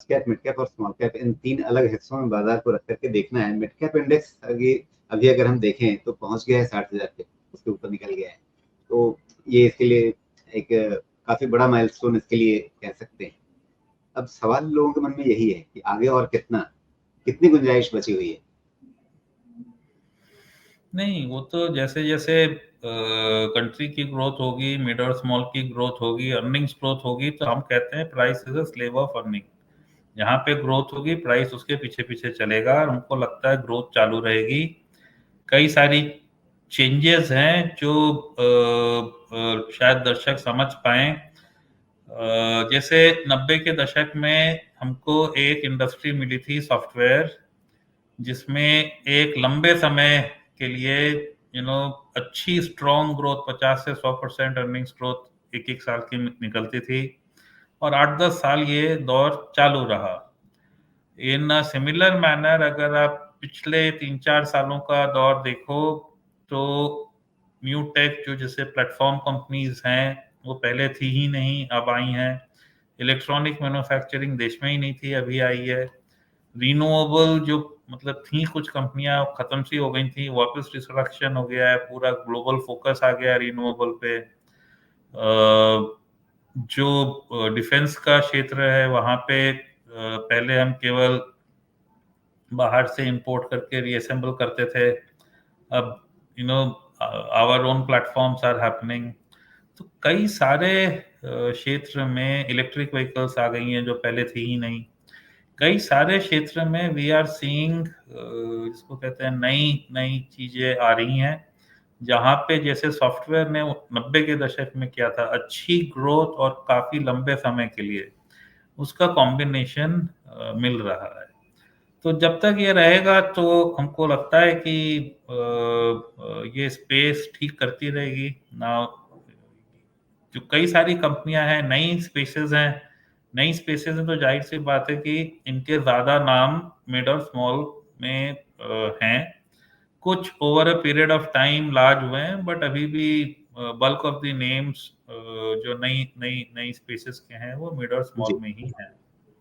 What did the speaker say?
Cap, mid cap और small cap, इन 3 अलग हिस्सों में बाजार को रख करके देखना है। मिड कैप इंडेक्स अभी अगर हम देखें तो पहुंच गया है 60,000 पे, उसके ऊपर निकल गया है। तो ये इसके लिए एक काफी बड़ा माइलस्टोन इसके लिए कह सकते हैं। अब सवाल लोगों के मन में यही है कि आगे और कितनी गुंजाइश बची हुई है। नहीं, वो तो जैसे जैसे कंट्री की ग्रोथ होगी, मिड और स्मॉल की ग्रोथ होगी, अर्निंग्स ग्रोथ होगी, तो हम कहते हैं price is a slave of earning. यहाँ पे ग्रोथ होगी, प्राइस उसके पीछे पीछे चलेगा, और हमको लगता है ग्रोथ चालू रहेगी। कई सारी चेंजेस हैं जो शायद दर्शक समझ पाए। जैसे 90 के दशक में हमको एक इंडस्ट्री मिली थी सॉफ्टवेयर, जिसमें एक लंबे समय के लिए अच्छी स्ट्रॉन्ग ग्रोथ 50 से 100% अर्निंग्स ग्रोथ एक एक साल की निकलती थी, और 8-10 साल ये दौर चालू रहा। इन सिमिलर मैनर अगर आप पिछले 3-4 सालों का दौर देखो तो न्यू टेक जो जैसे प्लेटफॉर्म कंपनीज हैं वो पहले थी ही नहीं, अब आई हैं। इलेक्ट्रॉनिक मैन्युफैक्चरिंग देश में ही नहीं थी, अभी आई है। रिन्यूएबल जो मतलब थी कुछ कंपनियां खत्म सी हो गई थी, वापस रिस्ट्रक्शन हो गया है, पूरा ग्लोबल फोकस आ गया रिन्यूएबल पे। जो डिफेंस का क्षेत्र है वहां पे पहले हम केवल बाहर से इंपोर्ट करके रीअसेंबल करते थे, अब our own platforms are happening. तो कई सारे क्षेत्र में इलेक्ट्रिक व्हीकल्स आ गई हैं जो पहले थी ही नहीं। कई सारे क्षेत्र में वी आर सीइंग, जिसको कहते हैं नई नई चीजें आ रही हैं, जहां पे जैसे सॉफ्टवेयर ने 90 के दशक में किया था अच्छी ग्रोथ और काफी लंबे समय के लिए, उसका कॉम्बिनेशन मिल रहा है। तो जब तक ये रहेगा तो हमको लगता है कि ये स्पेस ठीक करती रहेगी ना। जो कई सारी कंपनियां हैं, नई स्पेसेस हैं, नई स्पेसेस हैं, तो जाहिर सी बात है कि इनके ज्यादा नाम मिड और स्मॉल में हैं। कुछ over a period of time large हुए हैं, बट अभी भी बल्क ऑफ द नेम्स जो नई नई नई स्पेसेस के हैं वो मिड और जी, स्मॉल में ही हैं।